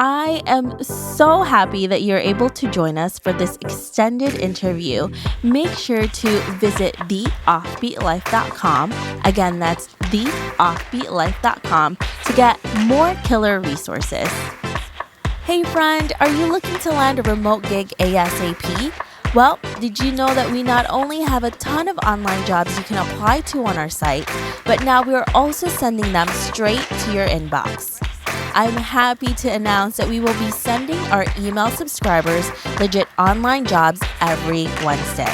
I am so happy that you're able to join us for this extended interview. Make sure to visit theoffbeatlife.com. Again, that's theoffbeatlife.com to get more killer resources. Hey friend, are you looking to land a remote gig ASAP? Well, did you know that we not only have a ton of online jobs you can apply to on our site, but now we're also sending them straight to your inbox. I'm happy to announce that we will be sending our email subscribers legit online jobs every Wednesday.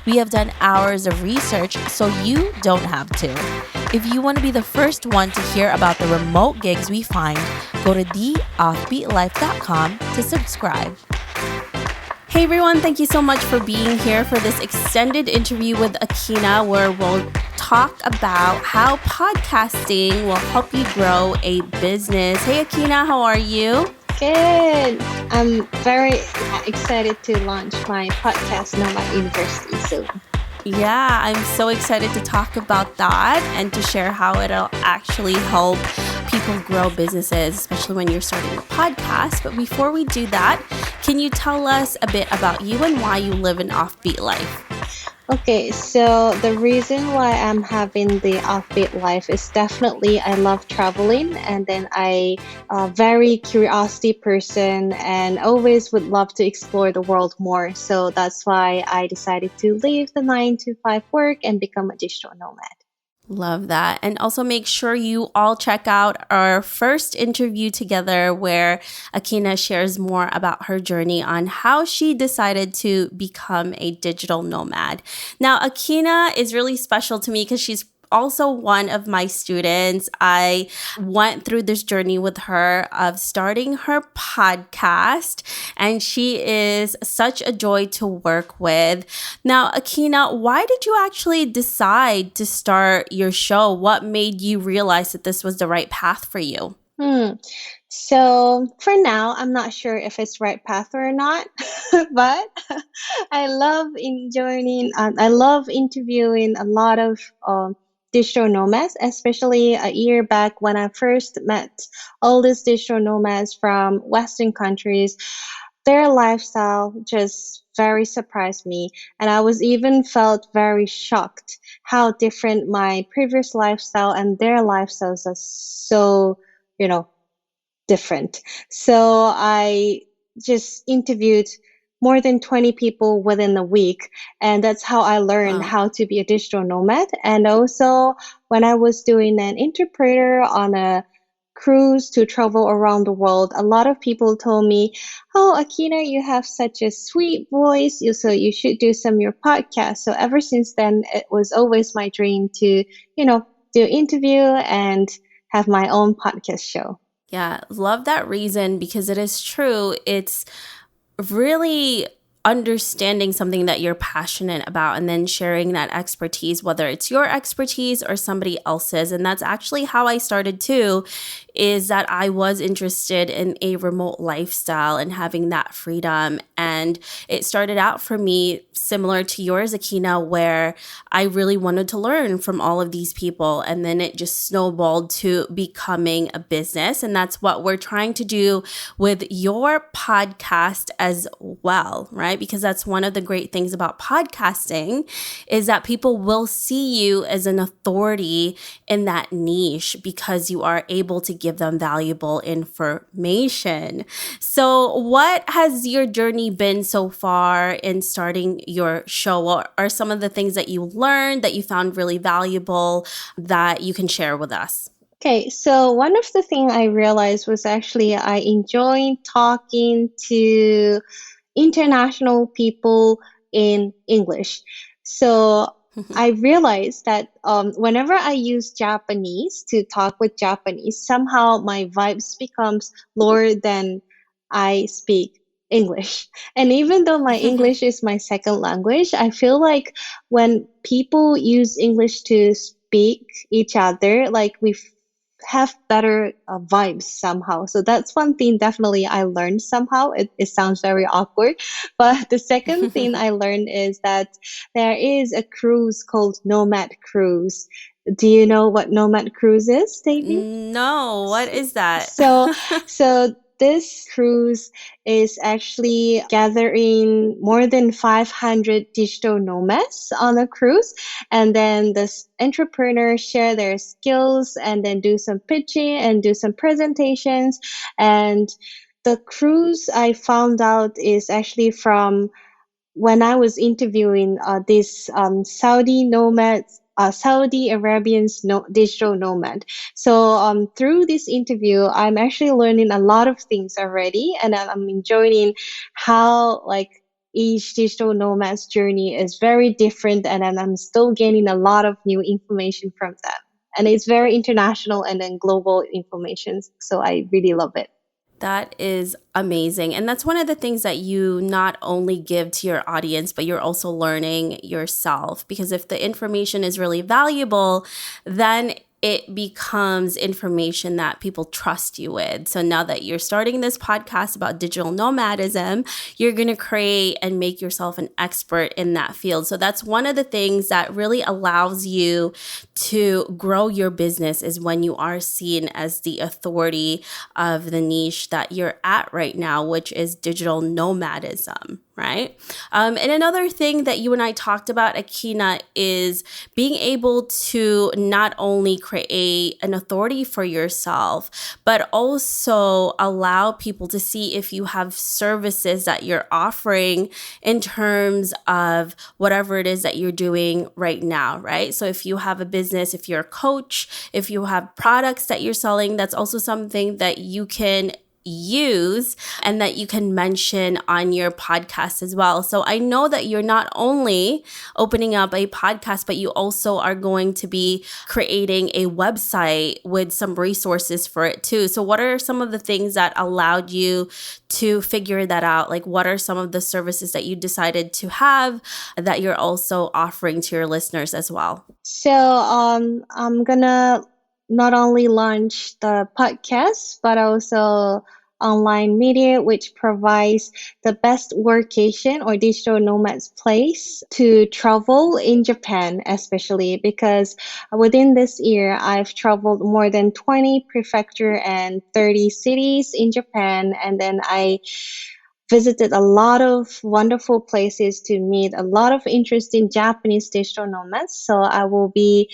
We have done hours of research so you don't have to. If you want to be the first one to hear about the remote gigs we find, go to theoffbeatlife.com to subscribe. Hey everyone, thank you so much for being here for this extended interview with Akina, where we'll talk about how podcasting will help you grow a business. Hey Akina, how are you? Good. I'm very excited to launch my podcast now at university soon. Yeah, I'm so excited to talk about that and to share how it'll actually help people grow businesses, especially when you're starting a podcast. But before we do that, can you tell us a bit about you and why you live an offbeat life? Okay, so the reason why I'm having the offbeat life is definitely I love traveling, and then I very curiosity person and always would love to explore the world more. So that's why I decided to leave the 9 to 5 work and become a digital nomad. Love that. And also make sure you all check out our first interview together where Akina shares more about her journey on how she decided to become a digital nomad. Now, Akina is really special to me because she's also one of my students. I went through this journey with her of starting her podcast, and she is such a joy to work with. Now, Akina, why did you actually decide to start your show? What made you realize that this was the right path for you? So for now, I'm not sure if it's right path or not, but I love enjoying. I love interviewing a lot of digital nomads, especially a year back when I first met all these digital nomads from Western countries. Their lifestyle just very surprised me, and I was even felt very shocked how different my previous lifestyle and their lifestyles are so, you know, different. So I just interviewed more than 20 people within a week. And that's how I learned Wow. how to be a digital nomad. And also, when I was doing an interpreter on a cruise to travel around the world, a lot of people told me, "Oh, Akina, you have such a sweet voice. So you should do some of your podcast." So ever since then, it was always my dream to, do interview and have my own podcast show. Yeah, love that reason because it is true. It's really understanding something that you're passionate about and then sharing that expertise, whether it's your expertise or somebody else's. And that's actually how I started too, is that I was interested in a remote lifestyle and having that freedom. And it started out for me similar to yours, Akina, where I really wanted to learn from all of these people. And then it just snowballed to becoming a business. And that's what we're trying to do with your podcast as well, right? Because that's one of the great things about podcasting is that people will see you as an authority in that niche because you are able to give them valuable information. So what has your journey been so far in starting your show? What are some of the things that you learned that you found really valuable that you can share with us? Okay, so one of the things I realized was actually I enjoy talking to international people in English. So I realized that whenever I use Japanese to talk with Japanese, somehow my vibes becomes lower than I speak English. And even though my English is my second language, I feel like when people use English to speak each other, like have better vibes somehow. So that's one thing definitely I learned somehow. It sounds very awkward. But the second thing I learned is that there is a cruise called Nomad Cruise. Do you know what Nomad Cruise is, Davey? No, what is that? So, so this cruise is actually gathering more than 500 digital nomads on a cruise. And then the entrepreneurs share their skills and then do some pitching and do some presentations. And the cruise I found out is actually from when I was interviewing this Saudi nomads, Saudi Arabians digital nomad. So through this interview, I'm actually learning a lot of things already, and I'm enjoying how like each digital nomad's journey is very different, and then I'm still gaining a lot of new information from them. And it's very international and then global information. So I really love it. That is amazing. And that's one of the things that you not only give to your audience, but you're also learning yourself. Because if the information is really valuable, then it becomes information that people trust you with. So now that you're starting this podcast about digital nomadism, you're going to create and make yourself an expert in that field. So that's one of the things that really allows you to grow your business is when you are seen as the authority of the niche that you're at right now, which is digital nomadism. Right. And another thing that you and I talked about, Akina, is being able to not only create an authority for yourself, but also allow people to see if you have services that you're offering in terms of whatever it is that you're doing right now. Right. So if you have a business, if you're a coach, if you have products that you're selling, that's also something that you can use and that you can mention on your podcast as well. So I know that you're not only opening up a podcast, but you also are going to be creating a website with some resources for it too. So what are some of the things that allowed you to figure that out? Like what are some of the services that you decided to have that you're also offering to your listeners as well? So I'm gonna not only launch the podcast, but also online media, which provides the best workation or digital nomads place to travel in Japan, especially because within this year, I've traveled more than 20 prefecture and 30 cities in Japan. And then I visited a lot of wonderful places to meet a lot of interesting Japanese digital nomads. So I will be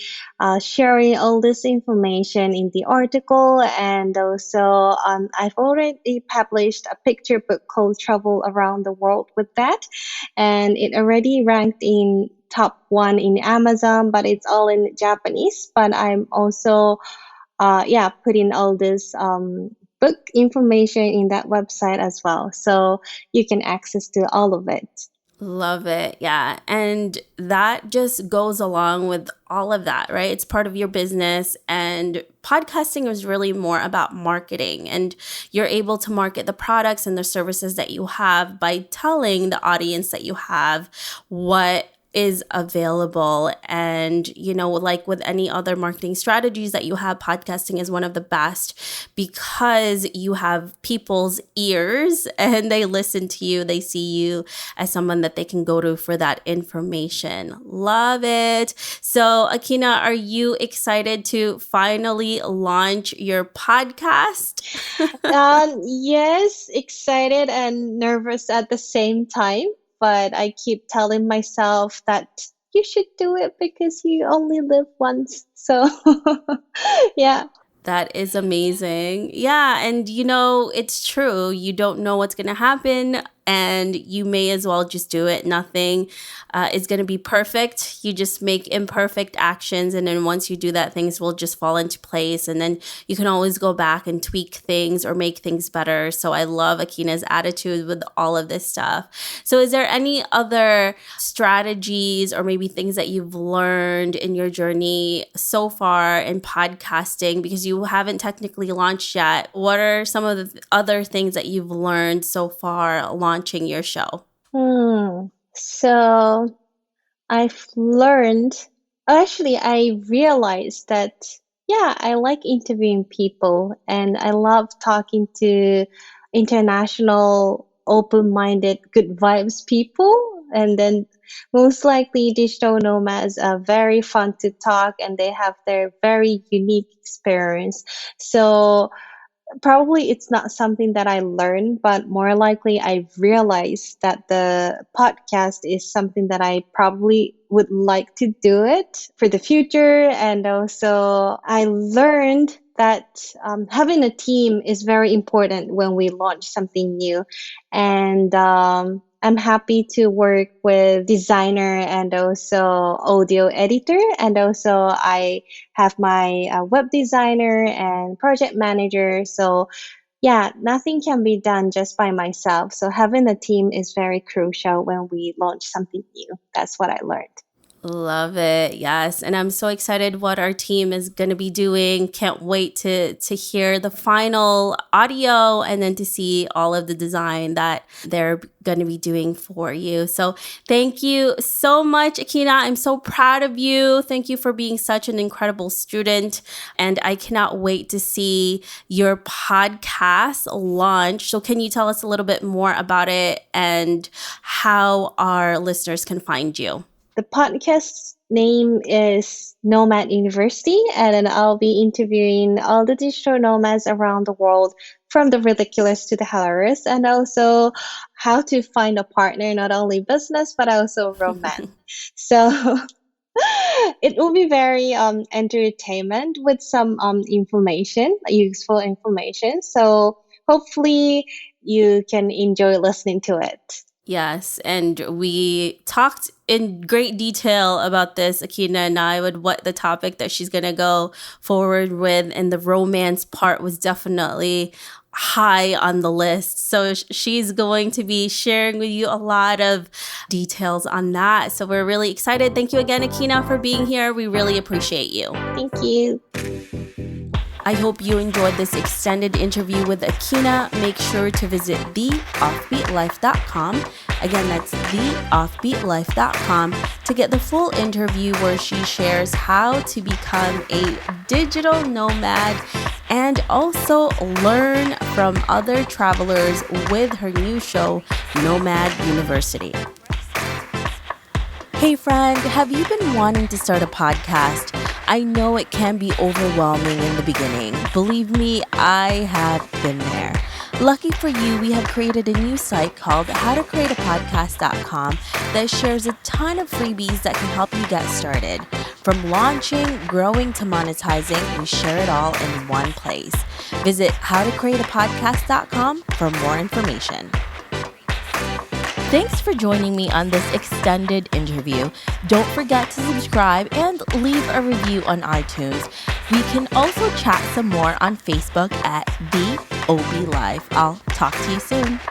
sharing all this information in the article, and also I've already published a picture book called Travel Around the World with that, and it already ranked in top one in Amazon, but it's all in Japanese. But I'm also putting all this book information in that website as well. So you can access to all of it. Love it. Yeah. And that just goes along with all of that, right? It's part of your business. And podcasting is really more about marketing. And you're able to market the products and the services that you have by telling the audience that you have what is available. And, you know, like with any other marketing strategies that you have, podcasting is one of the best because you have people's ears and they listen to you. They see you as someone that they can go to for that information. Love it. So, Akina, are you excited to finally launch your podcast? Yes, excited and nervous at the same time, but I keep telling myself that you should do it because you only live once. So, yeah. That is amazing. Yeah. And you know, it's true. You don't know what's going to happen, and you may as well just do it. Nothing is going to be perfect. You just make imperfect actions. And then once you do that, things will just fall into place. And then you can always go back and tweak things or make things better. So I love Akina's attitude with all of this stuff. So is there any other strategies or maybe things that you've learned in your journey so far in podcasting? Because you haven't technically launched yet. What are some of the other things that you've learned so far launching your show? So I've learned, actually, I realized that, yeah, I like interviewing people and I love talking to international, open minded, good vibes people. And then most likely digital nomads are very fun to talk and they have their very unique experience. So Probably it's not something that I learned, but more likely I realized that the podcast is something that I probably would like to do it for the future. And also, I learned that having a team is very important when we launch something new. And I'm happy to work with designer and also audio editor. And also, I have my web designer and project manager. So, yeah, nothing can be done just by myself. So, having a team is very crucial when we launch something new. That's what I learned. Love it. Yes. And I'm so excited what our team is going to be doing. Can't wait to hear the final audio and then to see all of the design that they're going to be doing for you. So thank you so much, Akina. I'm so proud of you. Thank you for being such an incredible student. And I cannot wait to see your podcast launch. So can you tell us a little bit more about it and how our listeners can find you? The podcast name is Nomad University, and then I'll be interviewing all the digital nomads around the world, from the ridiculous to the hilarious, and also how to find a partner, not only business, but also romance. So it will be very entertainment with some information, useful information. So hopefully you can enjoy listening to it. Yes, and we talked in great detail about this, Akina and I, with what the topic that she's going to go forward with. And the romance part was definitely high on the list. So she's going to be sharing with you a lot of details on that. So we're really excited. Thank you again, Akina, for being here. We really appreciate you. Thank you. I hope you enjoyed this extended interview with Akina. Make sure to visit theoffbeatlife.com. Again, that's theoffbeatlife.com to get the full interview where she shares how to become a digital nomad and also learn from other travelers with her new show, Nomad University. Hey friend, have you been wanting to start a podcast? I know it can be overwhelming in the beginning. Believe me, I have been there. Lucky for you, we have created a new site called howtocreateapodcast.com that shares a ton of freebies that can help you get started. From launching, growing to monetizing, we share it all in one place. Visit howtocreateapodcast.com for more information. Thanks for joining me on this extended interview. Don't forget to subscribe and leave a review on iTunes. We can also chat some more on Facebook at The OB Life. I'll talk to you soon.